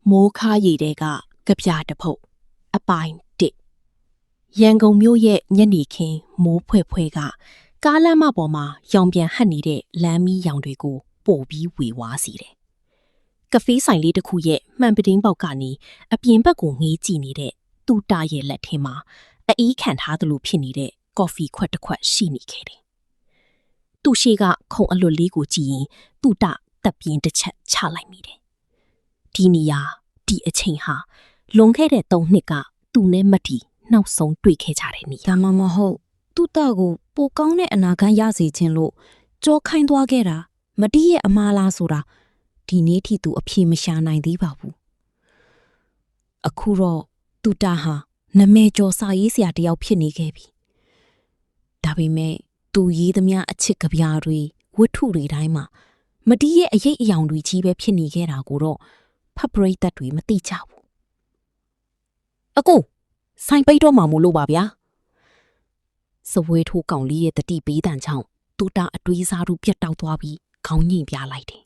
မိုးခါရီတဲ့ကကြပြတဖုတ်အပိုင်းတစ်ရန်ကုန်မြို့ရဲ့ညနေခင်းမိုးဖွဲဖွဲကကားလမ်းမပေါ်မှာရောင်ပြန်ဟပ်နေတဲ့လမ်းမီးရောင်တွေကိုပို့ပြီးဝေဝါးစီတယ်။ကဖေးဆိုင်လေးတစ်ခုရဲ့မှန်ပတင်းပေါက်ကနေအပြင်ဘက်ကိုငေးကြည့်နေတဲ့သူ့တာရဲ့လက်ထဲမှာအေးခံထားသလိုဖြစ်နေတဲ့ကော်ဖီခွက်တစ်ခွက်ရှိနေခဲ့တယ်။သူ့ရှိကခုံအလွတ်လေးကိုကြည့်ရင်သူ့တာတက်ပြင်းတစ်ချက်ချလိုက်မိတယ်။ဒီနေရာဒီအချိန်ဟာလွန်ခဲ့တဲ့3နှစ်ကသူနဲ့မတီနောက်ဆုံးတွေ့ခဲ့ကြတဲ့နေရာ ဒါမှမဟုတ်သူ့တာကိုပိုကောင်းတဲ့အနာဂတ်ရစေခြင်းလို့ကြောခိုင်းသွားခဲ့တာမတီးရဲ့အမားလားဆိုတာဒီနေ့ထိသူအဖြေမရှာနိုင်သေးပါဘူးအခုတော့သူ့တာဟာနမဲကျော်စာရေးဆရာတယောက်ဖြစ်နေခဲ့ပြီဒါပေမဲ့သူရေးသမျှအချစ်ကဗျာတွေဝတ္ထုတွေတိုင်းမှာမတီးရဲ့အရေးအယောင်တွေကြီးပဲဖြစ်နေခဲ့တာကိုတော့ဖတ်ပရိသတ်တွေမသိကြဘူးအကိုဆိုင်ပိတ်တော့မှမို့လို့ပါဗျာစဝဲထိုးကောင်လေးရဲ့တတိပေးတန်ချောင်းသူတာအတွေးစားသူပြတ်တောက်သွားပြီးခေါင်းညင်ပြလိုက်တယ်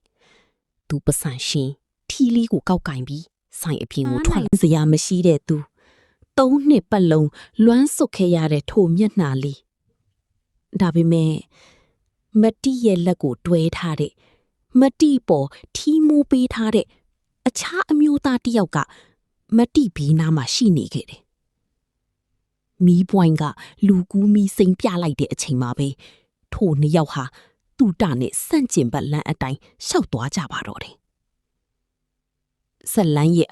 သူပစံရှင်ထီလေးကိုကောက်ကင်ပြီးဆိုင်အပြင်ကိုထွက်စရာမရှိတဲ့သူ3နှစ်ပတ်လုံးလွမ်းစွတ်ခဲ့ရတဲ့ထိုမျက်နှာလေးဒါပေမဲ့မတိရဲ့လက်ကိုတွဲထားတဲ့မတိပေါ်ထီးမိုးပေးထားတဲ့အခြားအမျိုးသားတစ်ယောက်ကမတိဘေးနားမှာရှိနေခဲ့တယ်မီးပွိုင်းကလူကူးမီးစိမ့်ပြလိုက်တဲ့အချိန်မှာပဲထိုနှစ်ယောက်ဟာသူ့တာနဲ့ဆန့်ကျင်ဘက်လမ်းအတိုင်းရှောက်သွားကြပါတော့တယ်ဆက်လန်းရဲ့